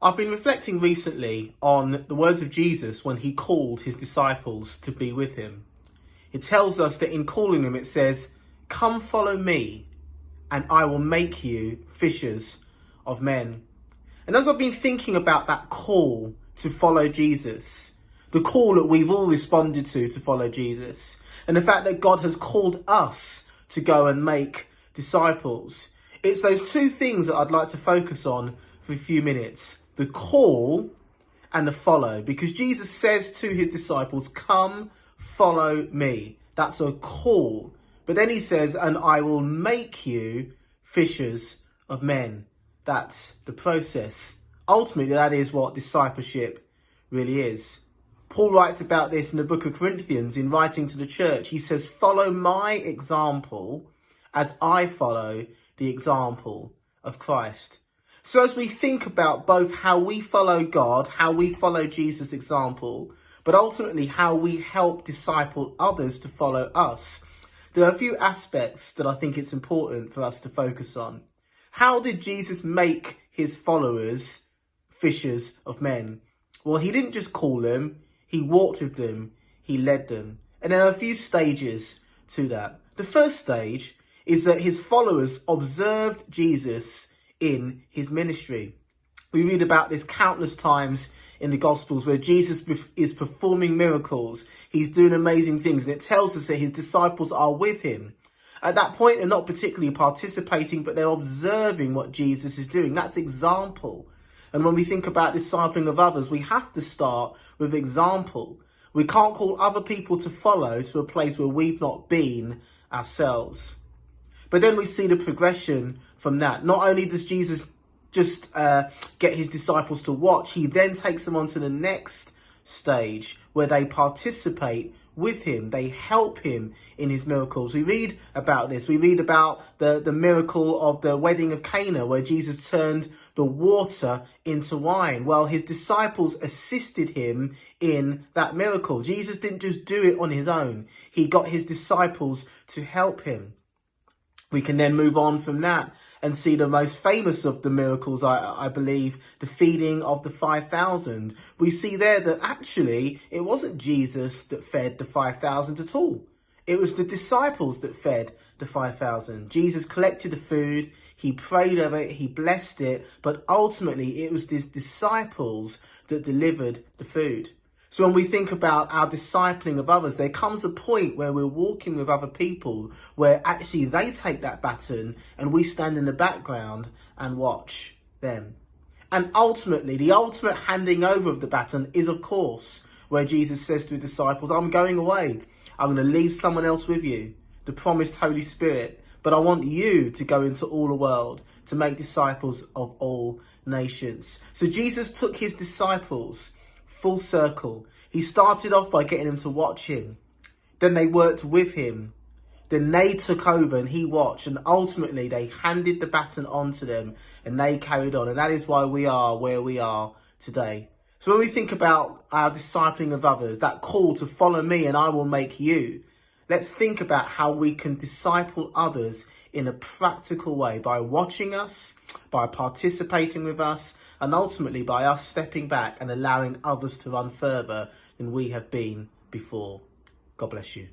I've been reflecting recently on the words of Jesus when he called his disciples to be with him. It tells us that in calling them, it says, "Come follow me and I will make you fishers of men." And as I've been thinking about that call to follow Jesus, the call that we've all responded to follow Jesus, and the fact that God has called us to go and make disciples, it's those two things that I'd like to focus on for a few minutes: the call and the follow. Because Jesus says to his disciples, "Come, follow me." That's a call. But then he says, "And I will make you fishers of men." That's the process. Ultimately, that is what discipleship really is. Paul writes about this in the book of Corinthians in writing to the church. He says, "Follow my example as I follow the example of Christ." So as we think about both how we follow God, how we follow Jesus' example, but ultimately how we help disciple others to follow us, there are a few aspects that I think it's important for us to focus on. How did Jesus make his followers fishers of men? Well, he didn't just call them, he walked with them, he led them. And there are a few stages to that. The first stage is that his followers observed Jesus in his ministry. We read about this countless times in the Gospels where Jesus is performing miracles. He's doing amazing things, and it tells us that his disciples are with him. At that point, they're not particularly participating, but they're observing what Jesus is doing. That's example. And when we think about discipling of others, we have to start with example. We can't call other people to follow to a place where we've not been ourselves. But then we see the progression from that. Not only does Jesus just get his disciples to watch, he then takes them on to the next stage where they participate with him. They help him in his miracles. We read about this. We read about the miracle of the wedding of Cana, where Jesus turned the water into wine. Well, his disciples assisted him in that miracle. Jesus didn't just do it on his own. He got his disciples to help him. We can then move on from that and see the most famous of the miracles, I believe, the feeding of the 5,000. We see there that actually it wasn't Jesus that fed the 5,000 at all. It was the disciples that fed the 5,000. Jesus collected the food, he prayed over it, he blessed it, but ultimately it was his disciples that delivered the food. So when we think about our discipling of others, there comes a point where we're walking with other people where actually they take that baton and we stand in the background and watch them. And ultimately, the ultimate handing over of the baton is, of course, where Jesus says to his disciples, "I'm going away. I'm going to leave someone else with you, the promised Holy Spirit. But I want you to go into all the world to make disciples of all nations." So Jesus took his disciples full circle. He started off by getting them to watch him. Then they worked with him. Then they took over and he watched. And ultimately they handed the baton on to them and they carried on. And that is why we are where we are today. So when we think about our discipling of others, that call to follow me and I will make you, let's think about how we can disciple others in a practical way by watching us, by participating with us, and ultimately by us stepping back and allowing others to run further than we have been before. God bless you.